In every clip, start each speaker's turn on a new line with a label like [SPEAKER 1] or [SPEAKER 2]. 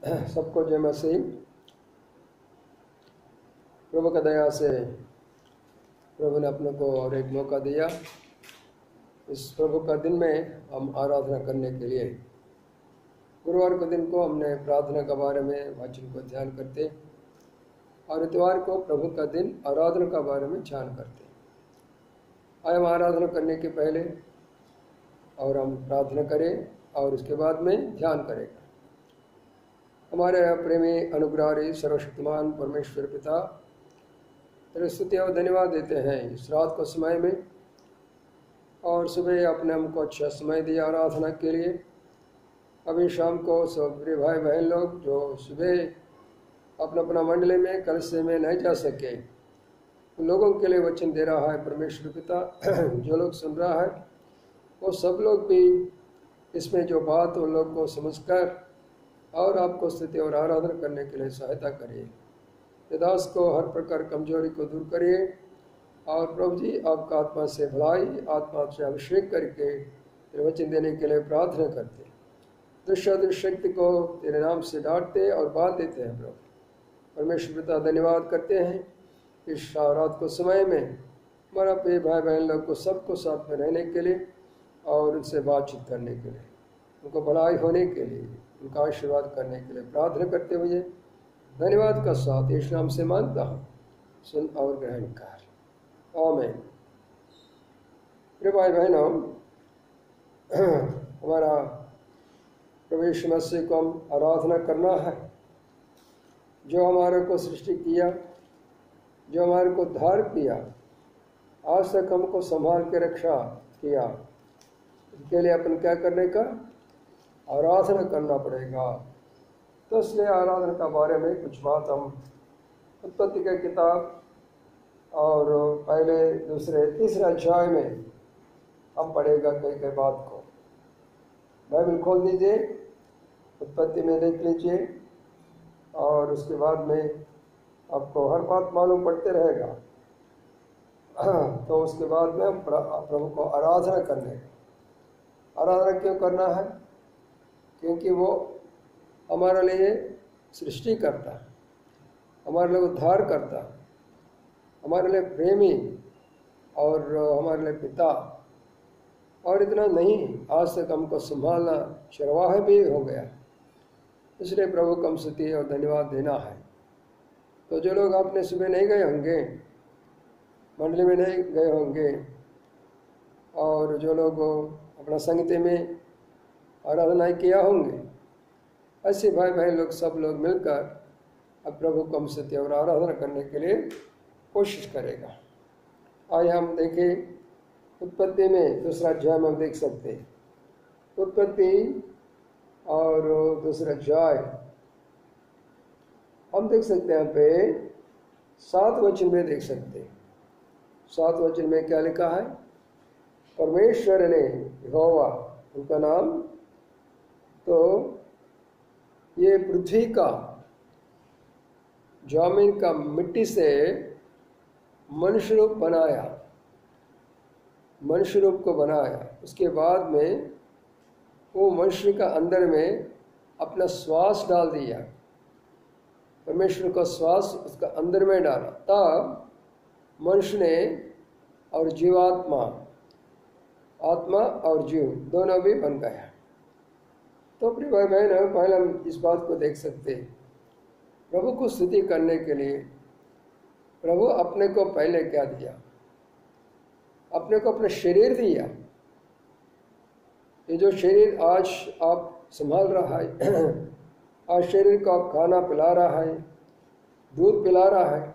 [SPEAKER 1] सबको जय मसीह। प्रभु का दया से प्रभु ने अपने को और एक मौका दिया इस प्रभु का दिन में हम आराधना करने के लिए। गुरुवार के दिन को हमने प्रार्थना के बारे में वचन को ध्यान करते और इतवार को प्रभु का दिन आराधना के बारे में ध्यान करते। आए हम आराधना करने के पहले और हम प्रार्थना करें और उसके बाद में ध्यान करेंगे। हमारे प्रेमी अनुग्रही सर्वशक्तिमान परमेश्वर पिता तेरे स्तुति और धन्यवाद देते हैं इस रात को समय में, और सुबह आपने हमको अच्छा समय दिया आराधना के लिए। अभी शाम को सब प्रिय भाई बहन लोग जो सुबह अपना अपना मंडली में कलशे में नहीं जा सके उन लोगों के लिए वचन दे रहा है परमेश्वर पिता। जो लोग सुन रहा है वो सब लोग भी इसमें जो बात उन लोग को समझकर और आपको स्तुति और आराधना करने के लिए सहायता करिए। दास को हर प्रकार कमजोरी को दूर करिए और प्रभु जी आपका आत्मा से भलाई आत्मा से अभिषेक करके तेरे वचन देने के लिए प्रार्थना करते। दुष्ट शक्ति को तेरे नाम से डांटते और बांध देते हैं। प्रभु परमेश्वर पिता धन्यवाद करते हैं इस रात को समय में हमारा प्रिय भाई बहन लोग को सबको साथ में रहने के लिए और उनसे बातचीत करने के लिए, उनको भलाई होने के लिए, उनका आशीर्वाद करने के लिए प्रार्थना करते हुए धन्यवाद का साथ यीशु नाम से मांगता हूँ, सुन और ग्रहण कर। आमीन। प्रिय भाई बहनों, हमारा प्रभु यीशु मसीह को हम आराधना करना है जो हमारे को सृष्टि किया, जो हमारे को उद्धार किया, आज तक हमको संभाल के रक्षा किया। इसके लिए अपन क्या करने का आराधना करना पड़ेगा। तो इसलिए आराधना के बारे में कुछ बात हम उत्पत्ति की किताब और पहले दूसरे तीसरे अध्याय में हम पढ़ेगा कई कई बात को। बाइबल खोल दीजिए, उत्पत्ति में देख लीजिए और उसके बाद में आपको हर बात मालूम पड़ते रहेगा। तो उसके बाद में हम प्रभु को आराधना करने। आराधना क्यों करना है? क्योंकि वो हमारे लिए सृष्टि करता है, हमारे लिए उद्धार करता है, हमारे लिए प्रेमी और हमारे लिए पिता। और इतना नहीं, आज तक हमको संभालना चरवाहा भी हो गया। इसलिए प्रभु को हम स्तुति और धन्यवाद देना है। तो जो लोग आपने सुबह नहीं गए होंगे, मंडली में नहीं गए होंगे, और जो लोग अपना संगति में आराधना किया होंगे, ऐसे भाई बहन लोग सब लोग मिलकर अब प्रभु को हम स्तुति और आराधना करने के लिए कोशिश करेगा। आइए हम देखें उत्पत्ति में दूसरा अध्याय में हम देख सकते हैं। उत्पत्ति और दूसरा अध्याय हम देख सकते हैं। यहाँ पे 7 वचन में देख सकते हैं। 7 वचन में क्या लिखा है? परमेश्वर ने यहोवा, उनका नाम, तो ये पृथ्वी का जमीन का मिट्टी से मनुष्य रूप बनाया, मनुष्य रूप को बनाया। उसके बाद में वो मनुष्य का अंदर में अपना श्वास डाल दिया। परमेश्वर का श्वास उसका अंदर में डाला, तब मनुष्य ने और जीवात्मा, आत्मा और जीव दोनों भी बन गया। तो प्रिय भाई बहन, पहले हम इस बात को देख सकते हैं। प्रभु को स्तुति करने के लिए प्रभु अपने को पहले क्या दिया? अपने को अपना शरीर दिया। ये जो शरीर आज आप संभाल रहा है, आज शरीर को आप खाना पिला रहा है, दूध पिला रहा है,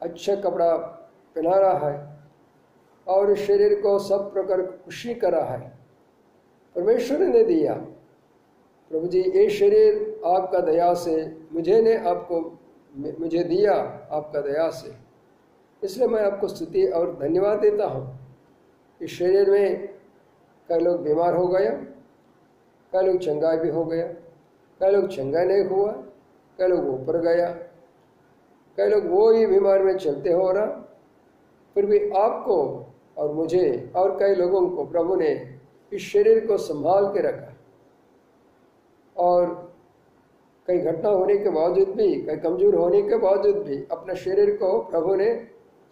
[SPEAKER 1] अच्छा कपड़ा पहना रहा है और इस शरीर को सब प्रकार खुशी कर रहा है, परमेश्वर ने दिया। प्रभु जी, ये शरीर आपका दया से मुझे दिया, आपका दया से, इसलिए मैं आपको स्तुति और धन्यवाद देता हूँ। इस शरीर में कई लोग बीमार हो गया, कई लोग चंगाई भी हो गया, कई लोग चंगाई नहीं हुआ, कई लोग ऊपर गया, कई लोग वो ही बीमार में चलते हो रहा। फिर भी आपको और मुझे और कई लोगों को प्रभु ने इस शरीर को संभाल के रखा और कई घटना होने के बावजूद भी, कई कमजोर होने के बावजूद भी अपने शरीर को प्रभु ने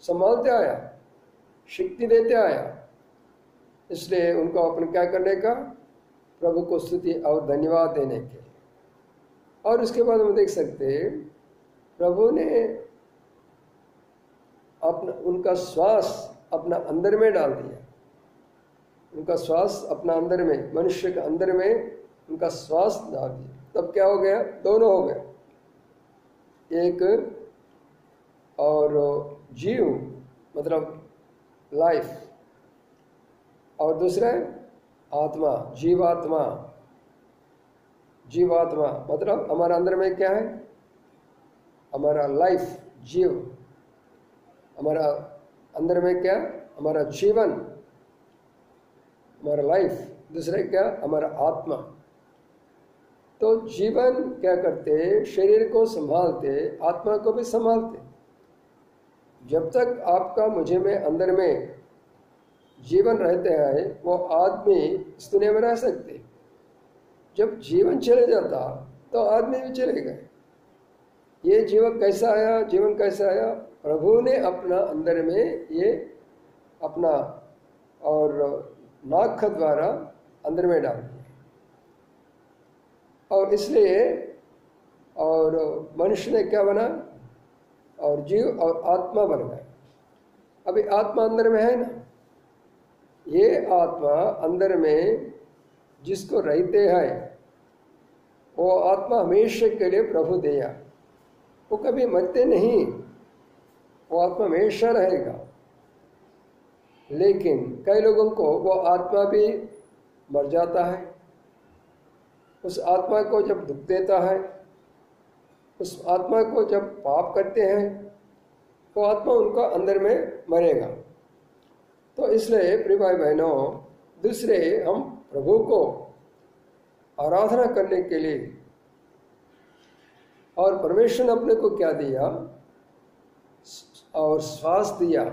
[SPEAKER 1] संभालते आया, शक्ति देते आया। इसलिए उनको अपन क्या करने का, प्रभु को स्तुति और धन्यवाद देने के। और उसके बाद हम देख सकते हैं प्रभु ने अपना उनका श्वास अपना अंदर में डाल दिया। उनका श्वास अपना अंदर में, मनुष्य के अंदर में उनका श्वास डाल दिया। तब क्या हो गया, दोनों हो गया, एक और जीव मतलब लाइफ, और दूसरा आत्मा, जीवात्मा। जीवात्मा मतलब हमारा अंदर में क्या है, हमारा लाइफ, जीव, हमारा अंदर में क्या, हमारा जीवन, हमारा लाइफ। दूसरे क्या, हमारा आत्मा। तो जीवन क्या करते, शरीर को संभालते, आत्मा को भी संभालते। जब तक आपका मुझे में अंदर में जीवन रहते हैं वो आदमी इस दुनिया में रह सकते। जब जीवन चले जाता तो आदमी भी चले गए। ये जीवन कैसा आया, जीवन कैसा आया, प्रभु ने अपना अंदर में ये अपना और नाक द्वारा अंदर में डाल दिया, और इसलिए और मनुष्य ने क्या बना, और जीव और आत्मा बन गए। अभी आत्मा अंदर में है ना, ये आत्मा अंदर में जिसको रहते हैं वो आत्मा हमेशा के लिए प्रभु दिया, वो कभी मरते नहीं, वो आत्मा हमेशा रहेगा। लेकिन कई लोगों को वो आत्मा भी मर जाता है। उस आत्मा को जब दुख देता है, उस आत्मा को जब पाप करते हैं, वो आत्मा उनका अंदर में मरेगा। तो इसलिए प्रिय भाई बहनों, दूसरे हम प्रभु को आराधना करने के लिए, और परमेश्वर ने अपने को क्या दिया, और श्वास दिया।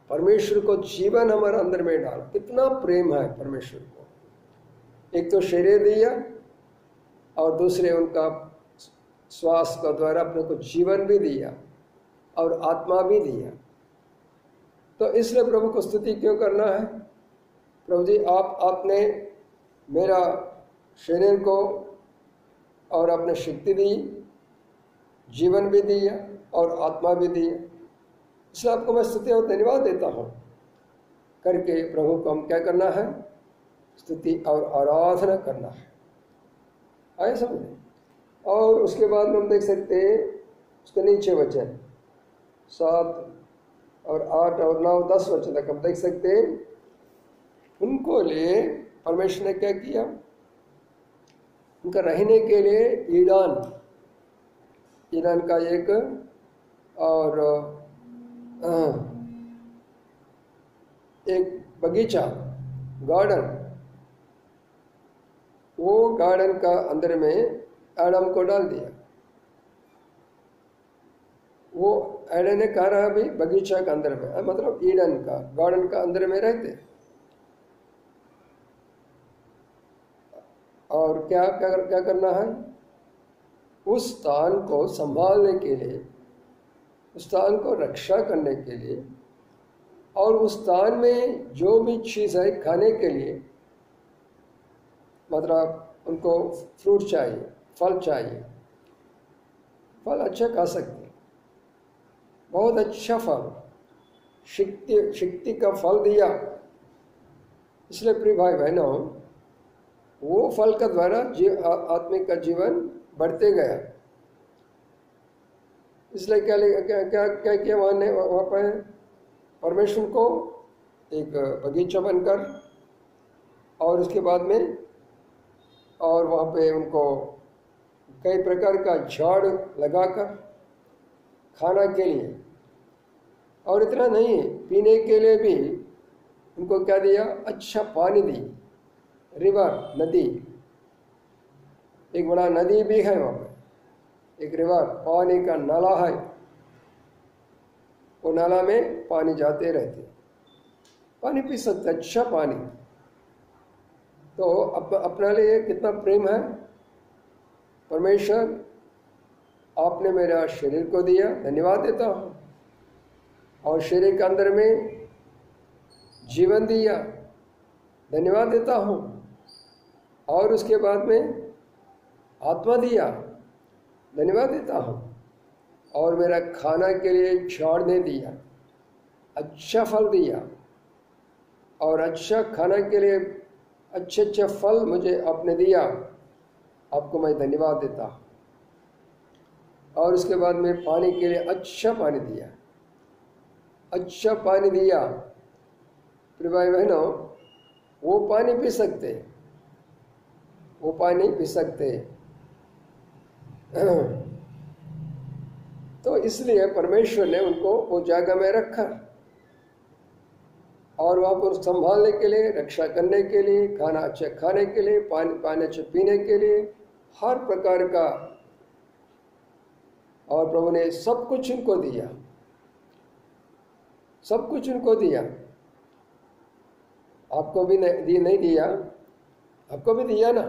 [SPEAKER 1] परमेश्वर को जीवन हमारे अंदर में डाला। कितना प्रेम है परमेश्वर को। एक तो शरीर दिया और दूसरे उनका श्वास का द्वारा अपने को जीवन भी दिया और आत्मा भी दिया। तो इसलिए प्रभु को स्तुति क्यों करना है, प्रभु जी आपने मेरा शरीर को और अपने शक्ति दी, जीवन भी दिया और आत्मा भी दिया, इसलिए आपको मैं स्तुति और धन्यवाद देता हूँ करके प्रभु को हम क्या करना है, स्तुति और आराधना करना है। आए समझ। और उसके बाद में हम देख सकते हैं उसके नीचे वचन 7 और 8 और 9 10 वचन तक हम देख सकते हैं। उनको लिए परमेश्वर ने क्या किया, उनका रहने के लिए ईरान का एक और एक बगीचा, गार्डन, वो गार्डन का अंदर में एडम को डाल दिया। वो एडम ने कहा रहा भी बगीचा का अंदर में, मतलब ईडन का, गार्डन का अंदर में रहते। और क्या क्या क्या करना है, उस स्थान को संभालने के लिए, उस स्थान को रक्षा करने के लिए, और उस स्थान में जो भी चीज़ है खाने के लिए, मतलब उनको फ्रूट चाहिए, फल चाहिए, फल अच्छा खा सकते, बहुत अच्छा फल, शक्ति का फल दिया। इसलिए प्रिय भाई बहनों, वो फल का द्वारा आत्मिक का जीवन बढ़ते गया। इसलिए क्या क्या क्या किया वहाँ पर परमेश्वर को एक बगीचा बनकर, और उसके बाद में और वहाँ पे उनको कई प्रकार का झाड़ लगाकर खाना के लिए, और इतना नहीं, पीने के लिए भी उनको क्या दिया, अच्छा पानी दी, रिवर, नदी, एक बड़ा नदी भी है वहाँ पे, एक रिवर, पानी का नाला है, वो नाला में पानी जाते रहते, पानी पी सकते, अच्छा पानी। तो अपना लिए कितना प्रेम है। परमेश्वर आपने मेरा शरीर को दिया, धन्यवाद देता हूँ, और शरीर के अंदर में जीवन दिया, धन्यवाद देता हूँ, और उसके बाद में आत्मा दिया, धन्यवाद देता हूँ, और मेरा खाना के लिए झाड़ ने दिया, अच्छा फल दिया, और अच्छा खाना के लिए अच्छे अच्छे फल मुझे आपने दिया, आपको मैं धन्यवाद देता हूँ। और उसके बाद में पानी के लिए अच्छा पानी दिया, अच्छा पानी दिया। प्रिय भाई बहनों, वो पानी पी सकते, वो पानी पी सकते। तो इसलिए परमेश्वर ने उनको वो जगह में रखा, और वहाँ पर संभालने के लिए, रक्षा करने के लिए, खाना अच्छा खाने के लिए, पानी अच्छा पीने के लिए, हर प्रकार का, और प्रभु ने सब कुछ उनको दिया, सब कुछ उनको दिया। आपको भी नहीं दिया? आपको भी दिया ना।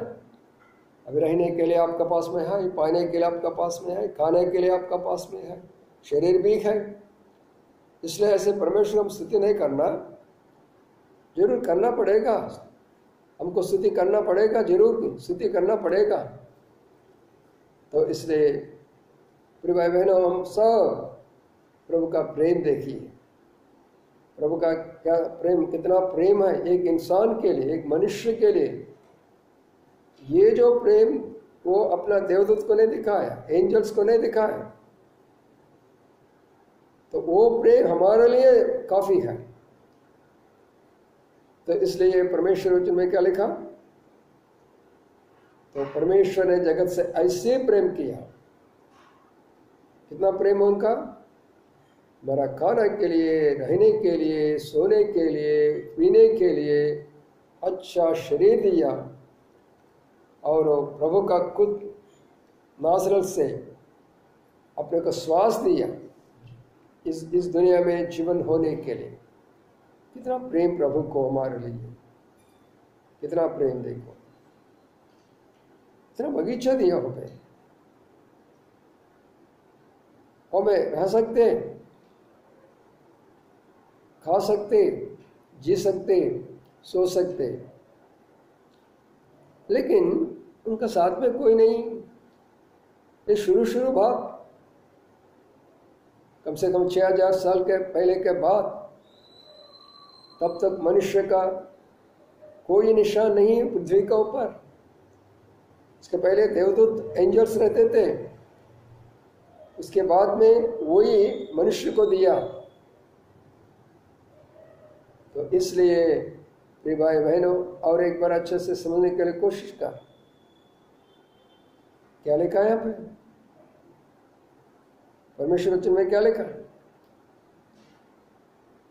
[SPEAKER 1] अभी रहने के लिए आपका पास में है, पाने के लिए आपका पास में है, खाने के लिए आपका पास में है, शरीर भी है। इसलिए ऐसे परमेश्वर हम स्तुति नहीं करना, जरूर करना पड़ेगा, हमको स्तुति करना पड़ेगा, जरूर स्तुति करना पड़ेगा। तो इसलिए प्रिय भाई बहनों, हम सब प्रभु का प्रेम देखिए, प्रभु का क्या प्रेम, कितना प्रेम है एक इंसान के लिए, एक मनुष्य के लिए। ये जो प्रेम वो अपना देवदूत को नहीं दिखाया, एंजल्स को नहीं दिखाया, तो वो प्रेम हमारे लिए काफी है। तो इसलिए परमेश्वर वचन में क्या लिखा? तो परमेश्वर ने जगत से ऐसे प्रेम किया, कितना प्रेम उनका, हमारा खाना के लिए, रहने के लिए, सोने के लिए, पीने के लिए अच्छा शरीर दिया, और प्रभु का खुद नासरत से अपने को श्वास दिया इस दुनिया में जीवन होने के लिए। कितना प्रेम प्रभु को हमारे लिए, कितना प्रेम देखो, इतना बगीचा दिया हो गए, हमें रह सकते, खा सकते, जी सकते, सो सकते, लेकिन उनका साथ में कोई नहीं। ये शुरू बात, कम से कम 6000 साल के पहले के बाद, तब तक मनुष्य का कोई निशान नहीं है पृथ्वी का ऊपर। इसके पहले देवदूत एंजल्स रहते थे, उसके बाद में वही मनुष्य को दिया। तो इसलिए प्रिय भाई बहनों, और एक बार अच्छे से समझने के लिए कोशिश कर, क्या लिखा है यहाँ पे परमेश्वर वचन में? क्या लिखा?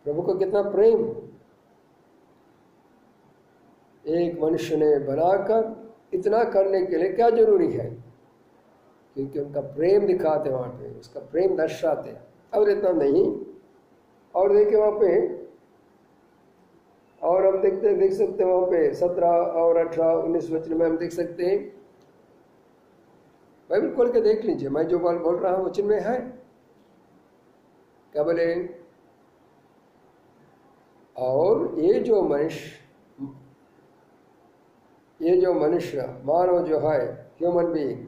[SPEAKER 1] प्रभु को कितना प्रेम एक मनुष्य ने बनाकर, इतना करने के लिए क्या जरूरी है? क्योंकि उनका प्रेम दिखाते वहां पे, उसका प्रेम दर्शाते। और इतना नहीं, और देखिए वहां पे, और हम देख सकते हैं वहां पे 17 और 18, 19 वचन में हम देख सकते हैं। बाइबल खोल के देख लीजिए, मैं जो बात बोल रहा हूं वचन में है। क्या बोले? और ये जो मनुष्य मानव जो है, ह्यूमन बीइंग,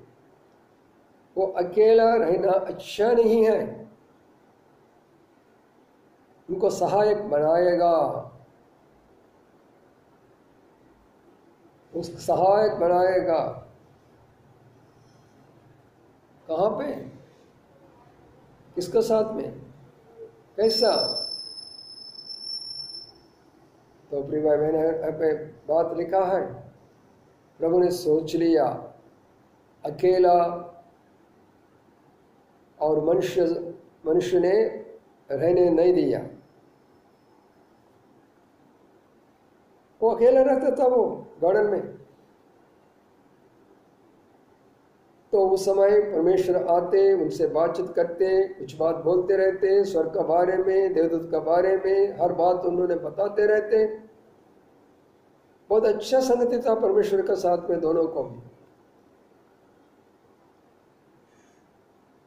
[SPEAKER 1] वो अकेला रहना अच्छा नहीं है, उनको सहायक बनाएगा, उसको सहायक बनाएगा। कहाँ पे? किसके साथ में? कैसा? तो प्रिय भाई बहन, पे बात लिखा है, प्रभु ने सोच लिया, अकेला और मनुष्य ने रहने नहीं दिया। वो अकेला रहता था वो गार्डन में। तो उस समय परमेश्वर आते, उनसे बातचीत करते, कुछ बात बोलते रहते, स्वर्ग के बारे में, देवदूत के बारे में, हर बात उन्होंने बताते रहते। बहुत अच्छा संगति था परमेश्वर के साथ में दोनों को भी।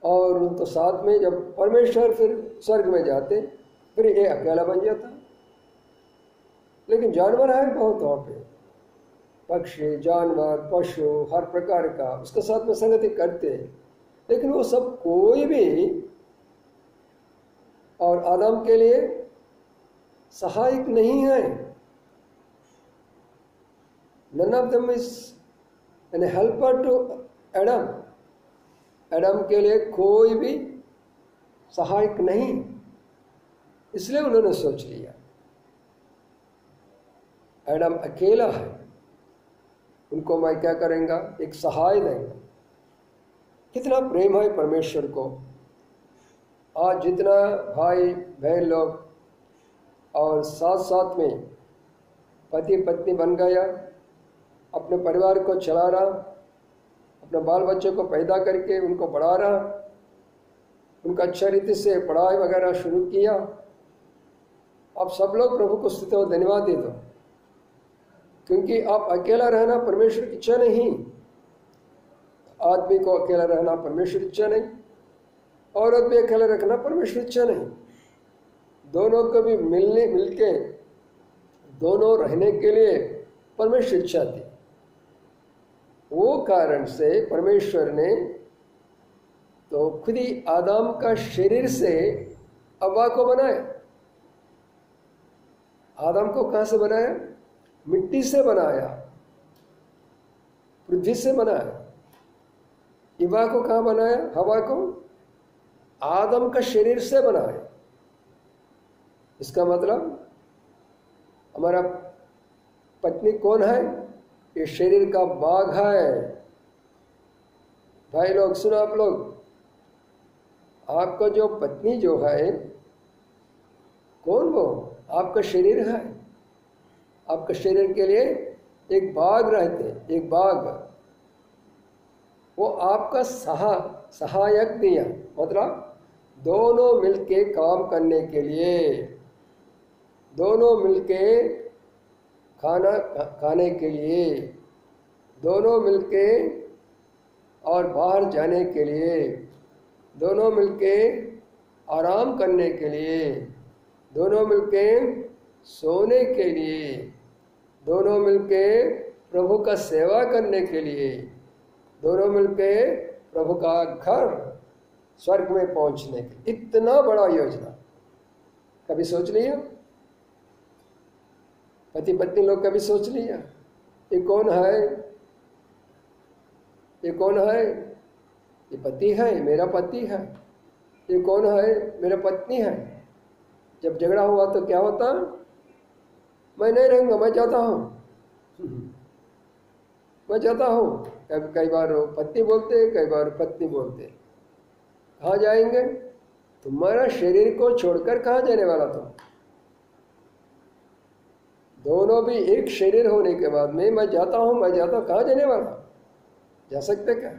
[SPEAKER 1] और तो साथ में जब परमेश्वर फिर स्वर्ग में जाते फिर ये अकेला बन जाता। लेकिन जानवर है बहुत वहाँ पे, पक्षी, जानवर, पशु, हर प्रकार का उसके साथ में संगति करते हैं, लेकिन वो सब कोई भी और आदम के लिए सहायक नहीं है। None of them is an helper to Adam. Adam के लिए कोई भी सहायक नहीं, इसलिए उन्होंने सोच लिया एडम अकेला है, उनको मैं क्या करेंगा, एक सहाय देंगे। कितना प्रेम है परमेश्वर को। आज जितना भाई बहन लोग और साथ साथ में पति पत्नी बन गया, अपने परिवार को चला रहा, अपने बाल बच्चों को पैदा करके उनको पढ़ा रहा, उनका अच्छा रीति से पढ़ाई वगैरह शुरू किया। आप सब लोग प्रभु को स्तुति और धन्यवाद दे दो, क्योंकि आप अकेला रहना परमेश्वर की इच्छा नहीं। आदमी को अकेला रहना परमेश्वर की इच्छा नहीं, औरत भी अकेला रखना परमेश्वर की इच्छा नहीं। दोनों को भी मिलके दोनों रहने के लिए परमेश्वर इच्छा थी। वो कारण से परमेश्वर ने तो खुद ही आदम का शरीर से हव्वा को बनाया। आदम को कहां से बनाया? मिट्टी से बनाया, पृथ्वी से बनाया। हव्वा को कहां बनाया? हव्वा को आदम का शरीर से बनाया। इसका मतलब हमारा पत्नी कौन है? ये शरीर का भाग है। भाई लोग सुनो, आप लोग, आपका जो पत्नी जो है कौन? वो आपका शरीर है। आपका शरीर के लिए एक भाग रहते, एक भाग वो आपका सहायक दिया, मतलब दोनों मिलके काम करने के लिए, दोनों मिलके खाना खाने के लिए, दोनों मिलके और बाहर जाने के लिए, दोनों मिलके आराम करने के लिए, दोनों मिलके सोने के लिए, दोनों मिलके प्रभु का सेवा करने के लिए, दोनों मिलके प्रभु का घर स्वर्ग में पहुंचने के। इतना बड़ा योजना कभी सोच लिया? पति पत्नी लोग कभी सोच लिया ये कौन है? ये कौन है? ये पति है, मेरा पति है। ये कौन है? मेरा पत्नी है। जब झगड़ा हुआ तो क्या होता? मैं नहीं रहूंगा, मैं जाता हूं, मैं जाता हूं। कई बार पत्नी बोलते, कई बार पत्नी बोलते। कहाँ जाएंगे? तुम्हारा शरीर को छोड़कर कहाँ जाने वाला तुम? दोनों भी एक शरीर होने के बाद में मैं जाता हूं, मैं जाता हूं, कहाँ जाने वाला? जा सकते क्या?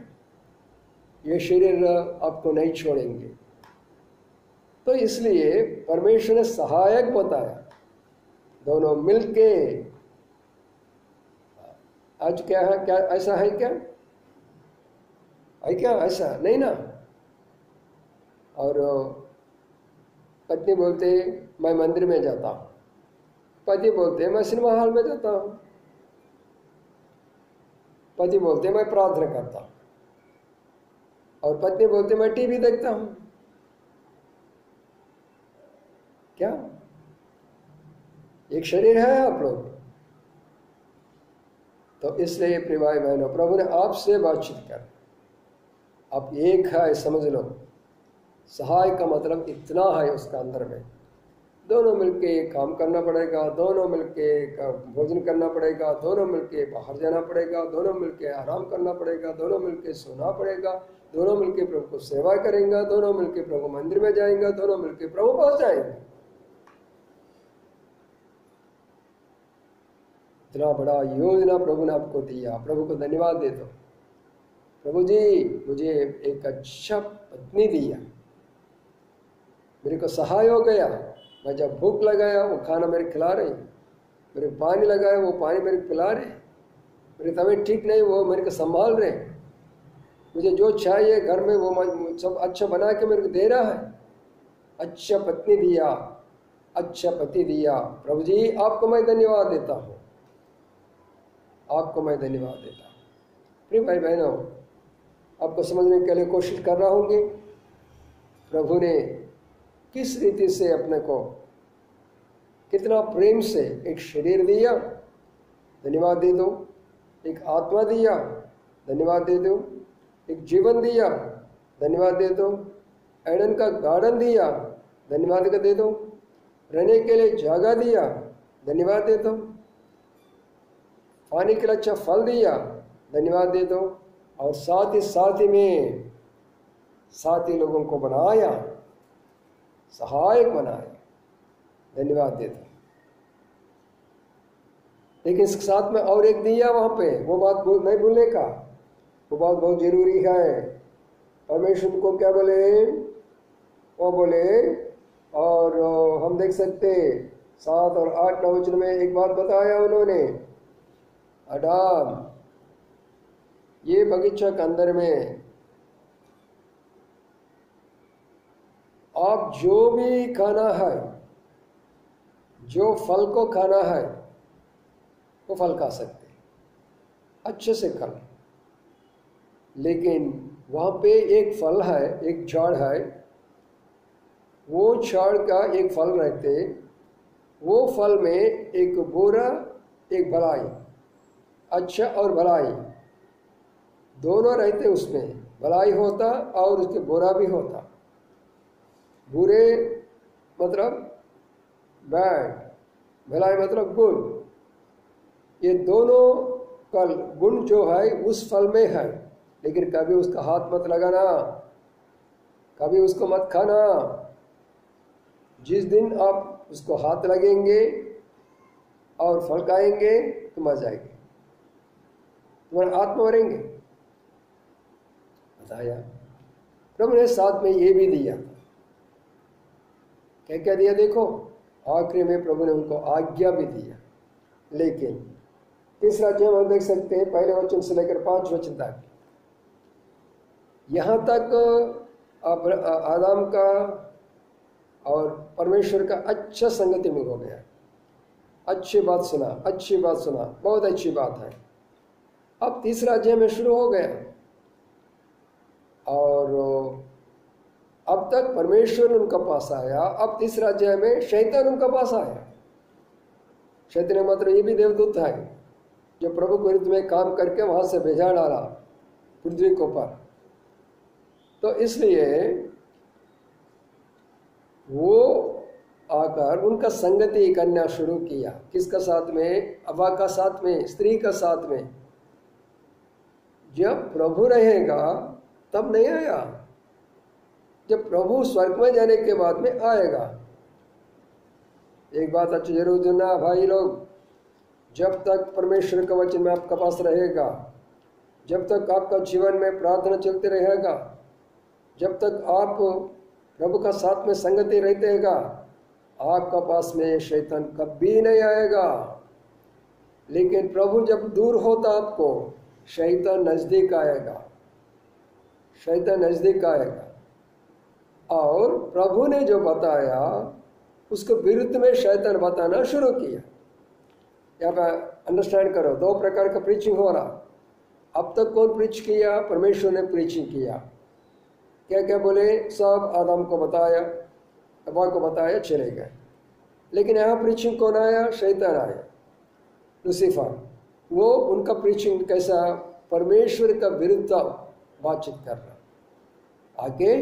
[SPEAKER 1] ये शरीर आपको नहीं छोड़ेंगे। तो इसलिए परमेश्वर ने सहायक बताया, दोनों मिलके। आज क्या है? क्या ऐसा है? क्या है? क्या ऐसा नहीं ना? और पत्नी बोलते मैं मंदिर में जाता हूं, पति बोलते मैं सिनेमा हॉल में जाता हूं, पति बोलते मैं प्रार्थना करता हूं, और पत्नी बोलते मैं टीवी देखता हूं। क्या एक शरीर है आप लोग? तो इसलिए प्रिय भाई बहनों, प्रभु ने आपसे बातचीत कर, आप एक है समझ लो। सहाय का मतलब इतना है उसका अंदर में। दोनों मिलके काम करना पड़ेगा, दोनों मिलके भोजन करना पड़ेगा, दोनों मिलके बाहर जाना पड़ेगा, दोनों मिलके आराम करना पड़ेगा, दोनों मिलके सोना पड़ेगा, दोनों मिलके प्रभु को सेवा करेंगे, दोनों मिलके प्रभु मंदिर में जाएंगे, दोनों मिलके प्रभु पास जाएंगे। इतना बड़ा योजना प्रभु ने आपको दिया। प्रभु को धन्यवाद दे दो। प्रभु जी मुझे एक अच्छा पत्नी दिया, मेरे को सहाय हो गया। मैं जब भूख लगाया वो खाना मेरे खिला रही, मेरे पानी लगाया वो पानी मेरे पिला रहे, मेरी तबीयत ठीक नहीं वो मेरे को संभाल रहे। मुझे जो चाहिए घर में वो सब अच्छा बना के मेरे को दे रहा है, अच्छा पत्नी दिया, अच्छा पति दिया। प्रभु जी आपको मैं धन्यवाद देता हूँ, आपको मैं धन्यवाद देता हूँ। प्रिय भाई बहनों, आपको समझने के लिए कोशिश कर रहा हूँ कि प्रभु ने किस रीति से अपने को कितना प्रेम से एक शरीर दिया, धन्यवाद दे दो। एक आत्मा दिया, धन्यवाद दे दो। एक जीवन दिया, धन्यवाद दे दो। एडन का गार्डन दिया, धन्यवाद का दे दो। रहने के लिए जगह दिया, धन्यवाद दे दो। पानी के लिए अच्छा फल दिया, धन्यवाद दे दो। और साथ ही में साथी लोगों को बनाया, सहायक बनाया, धन्यवाद दे दो। लेकिन इसके साथ में और एक दिया वहां पे, वो बात नहीं भूलने का, वो बात बहुत जरूरी है। परमेश्वर को क्या बोले, वो बोले, और हम देख सकते 7 और 8 वचन में एक बात बताया उन्होंने, आदम ये बगीचा के अंदर में आप जो भी खाना है, जो फल को खाना है वो फल खा सकते, अच्छे से खा। लेकिन वहाँ पे एक फल है, एक झाड़ है, वो झाड़ का एक फल रहते, वो फल में एक बुरा एक भलाई, अच्छा और भलाई दोनों रहते। उसमें भलाई होता और उसके बुरा भी होता। बुरे मतलब बैड, भलाई मतलब गुड। ये दोनों का गुण जो है उस फल में है। लेकिन कभी उसका हाथ मत लगाना, कभी उसको मत खाना। जिस दिन आप उसको हाथ लगेंगे और फल खाएंगे तो मर जाएंगे, तुम्हारे आत्मा मरेंगे। बताया प्रभु ने साथ में ये भी दिया। क्या क्या दिया देखो, आखिरी में प्रभु ने उनको आज्ञा भी दिया। लेकिन तीसरा अध्याय हम देख सकते हैं, पहले वचन से लेकर 5 वचन तक, यहाँ तक आदम का और परमेश्वर का अच्छा संगति में हो गया। अच्छी बात सुना, अच्छी बात सुना, बहुत अच्छी बात है। अब तीसरा अध्याय में शुरू हो गया और अब तक परमेश्वर उनका पास आया, अब तीसरा अध्याय में शैतान उनका पास आया। शैतान मतलब ये भी देवदूत है जो प्रभु के विरुद्ध में काम करके वहां से भेजा डाला पृथ्वी को पर। तो इसलिए वो आकर उनका संगति करना शुरू किया। किसका साथ में? हव्वा का साथ में, स्त्री का साथ में। जब प्रभु रहेगा तब नहीं आया, जब प्रभु स्वर्ग में जाने के बाद में आएगा। एक बात अच्छी जरूर सुनना भाई लोग, जब तक परमेश्वर का वचन में आपका पास रहेगा, जब तक आपका जीवन में प्रार्थना चलते रहेगा, जब तक आप प्रभु का साथ में संगति रहते रहेगा, आपका पास में शैतान कभी नहीं आएगा। लेकिन प्रभु जब दूर होता आपको, शैतान नजदीक आएगा, शैतान नजदीक आएगा। और प्रभु ने जो बताया उसके विरुद्ध में शैतान बताना शुरू किया। यहाँ पर अंडरस्टैंड करो, 2 प्रकार का प्रीचिंग हो रहा। अब तक कौन प्रीच किया? परमेश्वर ने प्रीचिंग किया। क्या क्या बोले? सब आदम को बताया, हव्वा को बताया, चले गए। लेकिन यहाँ प्रीचिंग कौन आया? शैतान आया, लूसीफर। वो उनका प्रीचिंग कैसा? परमेश्वर का विरुद्ध बातचीत कर रहा। आगे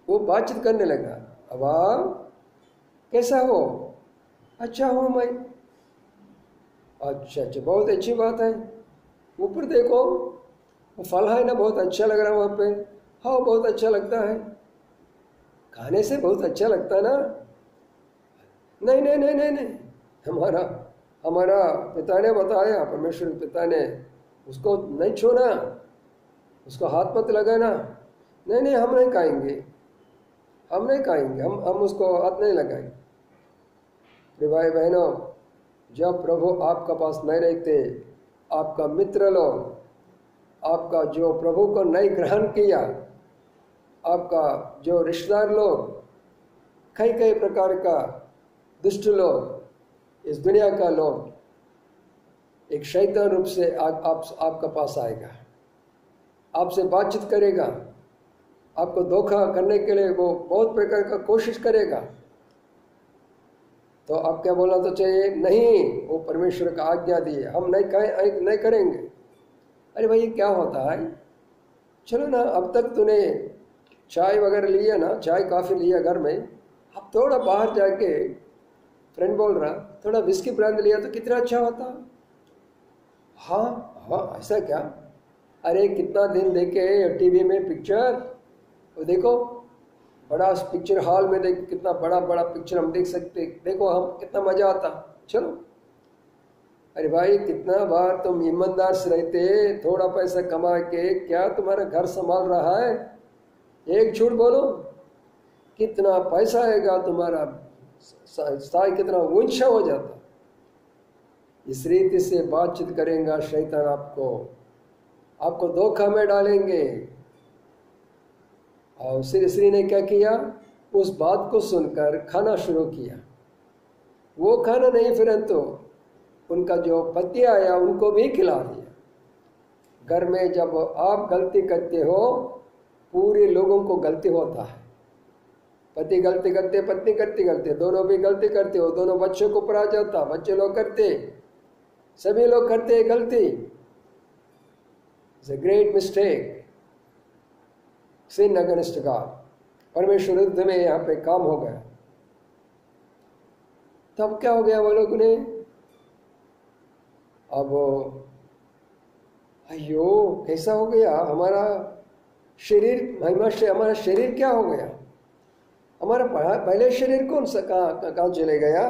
[SPEAKER 1] वो बातचीत करने लगा, हव्वा कैसा हो? अच्छा हो मैं। अच्छा अच्छा, बहुत अच्छी बात है। ऊपर देखो वो फल है ना, बहुत अच्छा लग रहा है वहाँ पे। हाँ बहुत अच्छा लगता है, खाने से बहुत अच्छा लगता है ना। नहीं नहीं नहीं नहीं नहीं, हमारा पिता ने बताया, परमेश्वर के पिता ने, उसको नहीं छूना, उसको हाथ मत लगाना। नहीं नहीं, हम नहीं खाएंगे, हम नहीं खाएंगे, हम उसको हाथ नहीं लगाएंगे। भाई बहनों, जब प्रभु आपका पास नहीं रहते, आपका मित्र लोग, आपका जो प्रभु को नहीं ग्रहण किया, आपका जो रिश्तेदार लोग, कई कई प्रकार का दुष्ट लोग, इस दुनिया का लोग एक शैतान रूप से आपका पास आएगा, आपसे बातचीत करेगा, आपको धोखा करने के लिए वो बहुत प्रकार का कोशिश करेगा। तो आप क्या बोलना तो चाहिए, नहीं, वो परमेश्वर का आज्ञा दी है, हम नहीं करेंगे। अरे भाई क्या होता है, चलो ना, अब तक तूने चाय वगैरह लिया ना, चाय काफ़ी लिया घर में, अब थोड़ा बाहर जाके, फ्रेंड बोल रहा, थोड़ा विस्की ब्रांड लिया तो कितना अच्छा होता। हाँ हाँ, ऐसा क्या? अरे कितना दिन देखे टीवी में पिक्चर, वो देखो बड़ा पिक्चर हॉल में देख, कितना बड़ा बड़ा पिक्चर हम देख सकते, देखो हम कितना मजा आता, चलो। अरे भाई कितना बार तुम ईमानदार से रहते, थोड़ा पैसा कमा के क्या तुम्हारा घर संभाल रहा है? एक झूठ बोलो, कितना पैसा आएगा, तुम्हारा स्थाई कितना ऊंचा हो जाता। इस रीति से बातचीत करेगा शैतान, आपको धोखा में डालेंगे। और श्री ने क्या किया, उस बात को सुनकर खाना शुरू किया। वो खाना नहीं, परंतु उनका जो पति आया उनको भी खिला दिया। घर में जब आप गलती करते हो, पूरे लोगों को गलती होता है। पति गलती करते, पत्नी करती, दोनों भी गलती करते हो, दोनों बच्चों को ऊपर आ जाता, बच्चे लोग करते, सभी लोग करते हैं गलती। It's a great mistake, sin against God, परमेश्वर विरुद्ध में यहाँ पे काम हो गया। तब क्या हो गया वो लोग ने, अब अयो कैसा हो गया हमारा शरीर, महिमा से हमारा शरीर क्या हो गया, हमारा पहले शरीर कौन सा कहाँ चले गया,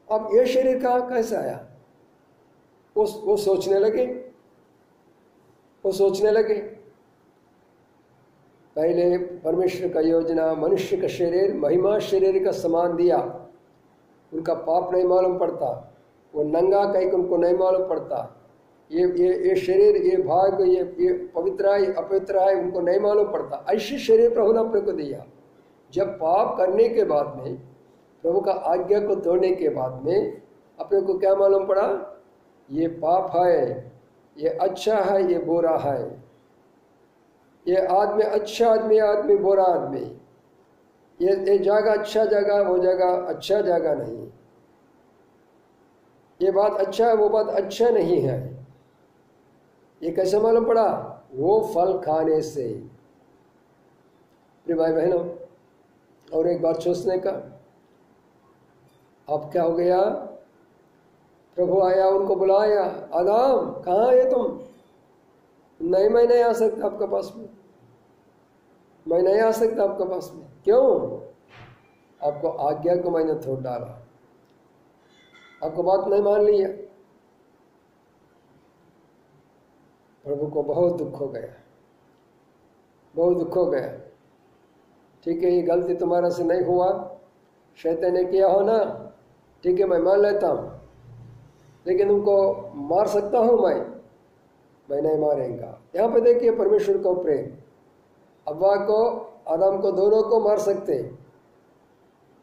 [SPEAKER 1] अब ये शरीर कहाँ कैसा आया? वो सोचने लगे। पहले परमेश्वर का योजना मनुष्य का शरीर महिमा शरीर का समान दिया, उनका पाप नहीं मालूम पड़ता, वो नंगा कहीं उनको नहीं मालूम पड़ता, ये शरीर, ये भाग, ये पवित्र है, अपवित्र है, उनको नहीं मालूम पड़ता। ऐसी शरीर प्रभु ने अपने को दिया। जब पाप करने के बाद में, प्रभु का आज्ञा को तोड़ने के बाद में अपने को क्या मालूम पड़ा, ये पाप है, ये अच्छा है, ये बुरा है, ये आदमी अच्छा आदमी बुरा आदमी, ये जगह अच्छा जगह, वो जगह अच्छा जगह नहीं, ये बात अच्छा है, वो बात अच्छा नहीं है। ये कैसे मालूम पड़ा? वो फल खाने से। भाई बहनों, और एक बात सोचने का, अब क्या हो गया, प्रभु आया, उनको बुलाया, आदम कहाँ है तुम? नहीं, मैं नहीं आ सकता आपके पास में, मैं नहीं आ सकता आपके पास में। क्यों? आपको आज्ञा को मैंने तोड़ डाला, आपको बात नहीं मान लिया। प्रभु को बहुत दुख हो गया, बहुत दुख हो गया। ठीक है, ये गलती तुम्हारा से नहीं हुआ, शैतान ने किया हो ना, ठीक है मैं मान लेता हूँ, लेकिन तुमको मार सकता हूँ मैं नहीं मारेंगा। यहाँ पे देखिए परमेश्वर को प्रेम, अव्वा को आदम को दोनों को मार सकते,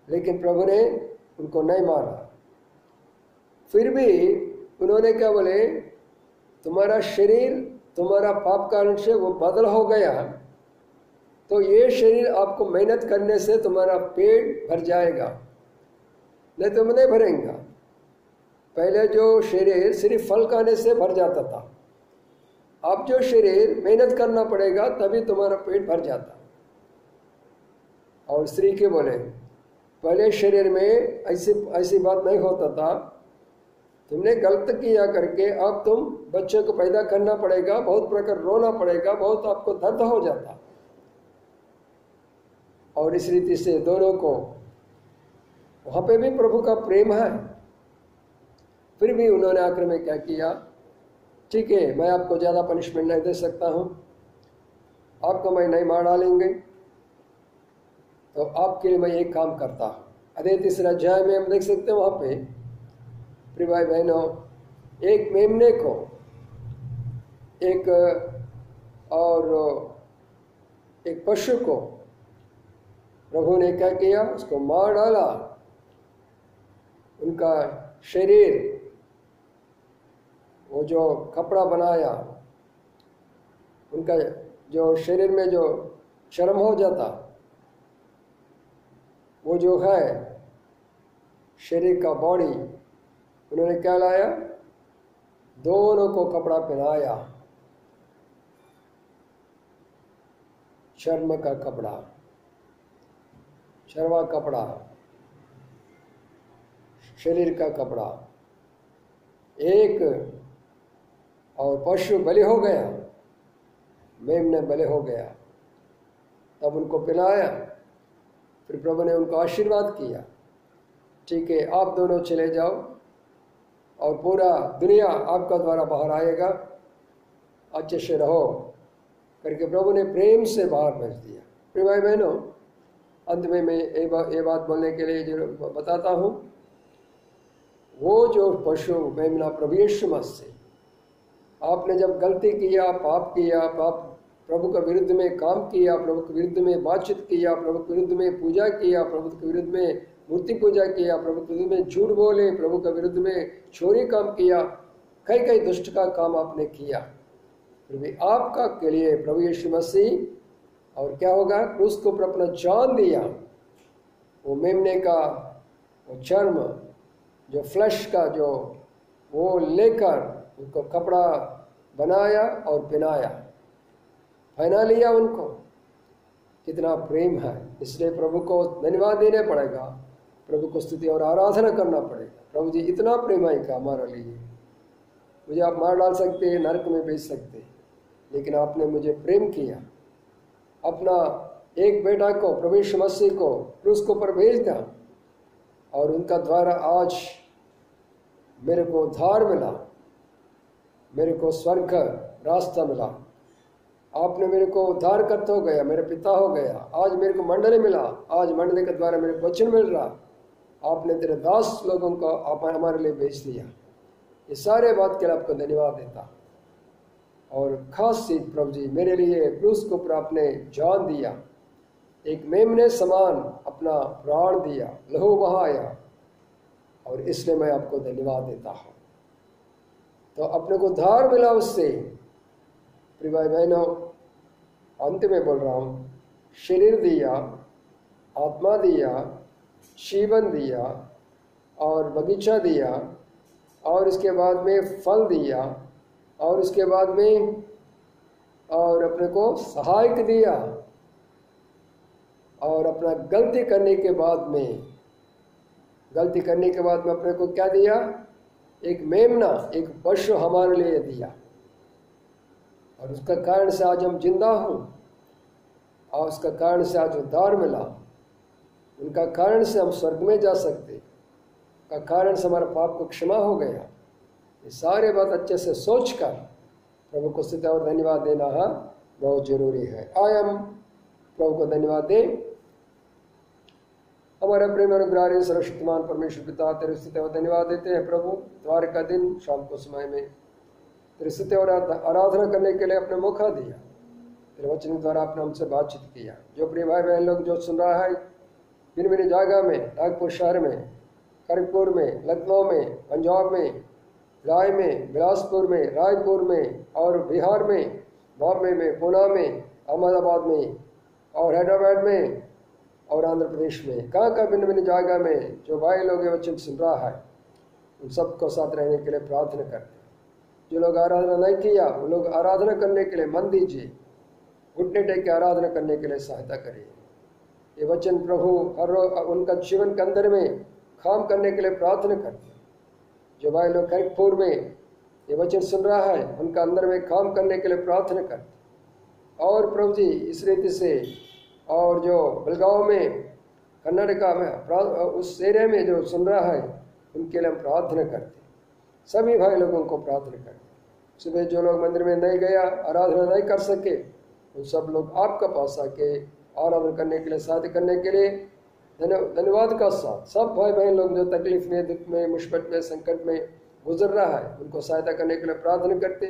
[SPEAKER 1] लेकिन प्रभु ने उनको नहीं मारा। फिर भी उन्होंने क्या बोले, तुम्हारा शरीर तुम्हारा पाप कारण से वो बदल हो गया, तो ये शरीर आपको मेहनत करने से तुम्हारा पेट भर जाएगा, नहीं तो नहीं भरेगा। पहले जो शरीर सिर्फ फल खाने से भर जाता था, अब जो शरीर मेहनत करना पड़ेगा तभी तुम्हारा पेट भर जाता। और स्त्री के बोले, पहले शरीर में ऐसी बात नहीं होता था, तुमने गलत किया करके अब तुम बच्चों को पैदा करना पड़ेगा, बहुत प्रकार रोना पड़ेगा, बहुत आपको दर्द हो जाता। और इस रीति से दोनों को, वहाँ पे भी प्रभु का प्रेम है, फिर भी उन्होंने आखिर में क्या किया, ठीक है मैं आपको ज़्यादा पनिशमेंट नहीं दे सकता हूँ, आपको मैं नहीं मार डालेंगे, तो आपके लिए मैं एक काम करता हूँ। अरे 3 अध्याय में हम देख सकते हैं, वहाँ पे प्रिय भाई बहनों, एक मेमने को एक पशु को प्रभु ने क्या किया, उसको मार डाला। उनका शरीर, वो जो कपड़ा बनाया, उनका जो शरीर में जो चर्म हो जाता, वो जो है शरीर का बॉडी, उन्होंने क्या लाया, दोनों को कपड़ा पहनाया, चर्म का कपड़ा, चरवा कपड़ा, शरीर का कपड़ा, एक और पशु बलि हो गया, मेमने बलि हो गया, तब उनको पिलाया। फिर प्रभु ने उनको आशीर्वाद किया, ठीक है आप दोनों चले जाओ और पूरा दुनिया आपका द्वारा बाहर आएगा, अच्छे से रहो करके प्रभु ने प्रेम से बाहर भेज दिया। प्रिय भाई बहनों, अंत में मैं ये बात बोलने के लिए जो बताता हूँ, वो जो पशु मेमना प्रभु यीशु मसीह, आपने जब गलती किया, पाप किया, पाप प्रभु के विरुद्ध में काम किया, प्रभु के विरुद्ध में बातचीत किया, प्रभु के विरुद्ध में पूजा किया, प्रभु के विरुद्ध में मूर्ति पूजा किया, प्रभु के विरुद्ध में झूठ बोले, प्रभु के विरुद्ध में चोरी काम किया, कई कई दुष्ट का काम आपने किया, फिर भी आपका के लिए प्रभु यीशु मसीह और क्या होगा, क्रूस के ऊपर अपना जान दिया। वो मेमने का वो चर्म, जो फ्लैश का जो वो लेकर उनको कपड़ा बनाया और पहनाया, पहना लिया उनको। कितना प्रेम है, इसलिए प्रभु को धन्यवाद देना पड़ेगा, प्रभु को स्तुति और आराधना करना पड़ेगा। प्रभु जी इतना प्रेम है का हमारे लिए, मुझे आप मार डाल सकते हैं, नरक में भेज सकते हैं, लेकिन आपने मुझे प्रेम किया, अपना एक बेटा को, प्रभु यीशु मसीह को क्रूस के ऊपर भेज दिया, और उनका द्वारा आज मेरे को उद्धार मिला, मेरे को स्वर्ग रास्ता मिला। आपने मेरे को उद्धार करता हो गया, मेरे पिता हो गया, आज मेरे को मंडली मिला, आज मंडली के द्वारा मेरे को वचन मिल रहा, आपने तेरे दास लोगों को आप हमारे लिए भेज दिया। ये सारे बात के लिए आपको धन्यवाद देता। और खास चीज प्रभु जी, मेरे लिए क्रूस के ऊपर आपने जान दिया, एक मेमने समान अपना प्राण दिया, लहू बहाया, और इसलिए मैं आपको धन्यवाद देता हूँ। तो अपने को उद्धार मिला उससे। प्रिय भाई बहनों, अंत में बोल रहा हूँ, शरीर दिया, आत्मा दिया, जीवन दिया, और बगीचा दिया, और इसके बाद में फल दिया, और उसके बाद में और अपने को सहायक दिया, और अपना गलती करने के बाद में अपने को क्या दिया, एक मेमना, एक पशु हमारे लिए दिया, और उसका कारण से आज हम जिंदा हूँ, और उसका कारण से आज उद्धार मिला, उनका कारण से हम स्वर्ग में जा सकते, का कारण से हमारा पाप को क्षमा हो गया। ये सारे बात अच्छे से सोचकर प्रभु को स्तुति और धन्यवाद देना बहुत जरूरी है। आइए हम प्रभु को धन्यवाद दें। हमारे प्रेम अनुग्रह सर्वशक्तिमान परमेश्वर पिता, तेरे स्तुति और धन्यवाद देते हैं प्रभु। द्वार का दिन शाम को समय में तेरे स्तुति और आराधना करने के लिए अपने मौका दिया, तेरे वचन द्वारा आपने हमसे बातचीत किया। जो प्रिय भाई बहन लोग जो सुन रहा है, भिन्न भिन्न जगह में, नागपुर शहर में, खड़गपुर में, लखनऊ में, पंजाब में, राय में, बिलासपुर में, रायपुर में, और बिहार में, बॉम्बे में, पुणे में, अहमदाबाद में, और हैदराबाद में, और आंध्र प्रदेश में, कहाँ भिन्न भिन्न जगह में जो भाई लोग ये वचन सुन रहा है, उन सबको साथ रहने के लिए प्रार्थना करते हैं। जो लोग आराधना नहीं किया, वो लोग आराधना करने के लिए मन दीजिए, घुटने टेक के आराधना करने के लिए सहायता करिए। ये वचन प्रभु हर रोज उनका जीवन के अंदर में काम करने के लिए प्रार्थना करते हैं। जो भाई लोग खड़गपुर में ये वचन सुन रहा है, उनका अंदर में काम करने के लिए प्रार्थना करते हैं। और प्रभु जी इस रीति से, और जो बेलगांव में, कर्नाटका में, उस एरिया में जो सुन रहा है, उनके लिए हम प्रार्थना करते हैं। सभी भाई लोगों को प्रार्थना करते हैं। सुबह जो लोग मंदिर में नहीं गया, आराधना नहीं कर सके, उन सब लोग आपका पास आके आराधना करने के लिए, शादी करने के लिए धन्यवाद का साथ सब भाई बहन लोग जो तकलीफ में, दुख में, मुसीबत में, संकट में गुजर रहा है, उनको सहायता करने के लिए प्रार्थना करते,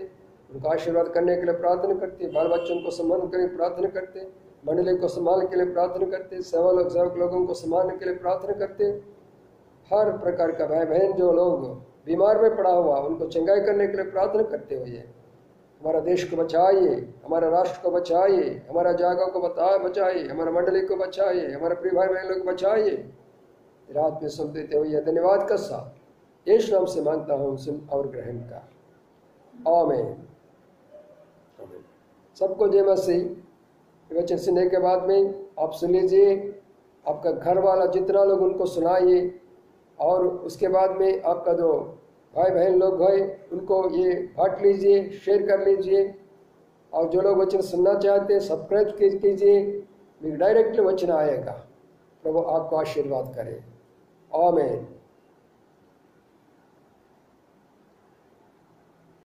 [SPEAKER 1] उनको आशीर्वाद करने के लिए प्रार्थना करते, बाल बच्चों को सम्मान करने की प्रार्थना करते, मंडली को संभालने के लिए प्रार्थना करते, सेवक लोगों को संभालने के लिए प्रार्थना करते। हर प्रकार का भाई बहन जो लोग बीमार में पड़ा हुआ उनको चंगाई करने के लिए प्रार्थना करते हुए हमारा देश को बचाइए, हमारा राष्ट्र को बचाइए, हमारा जागों को बचाइए, हमारा मंडली को बचाइए, हमारे प्रिय भाई बहनों को बचाइए। रात में सुनते हुए धन्यवाद का साथ यीशु नाम से मांगता हूँ, सुन और ग्रहण कर। आमीन। सबको जय मसीह। वचन सुनने के बाद में आप सुन लीजिए, आपका घर वाला जितना लोग उनको सुनाइए, और उसके बाद में आपका जो भाई बहन लोग हैं उनको ये बांट लीजिए, शेयर कर लीजिए। और जो लोग वचन सुनना चाहते हैं सब्सक्राइब कीजिए, डायरेक्टली वचन आएगा। प्रभु आपको आशीर्वाद करे। आमीन।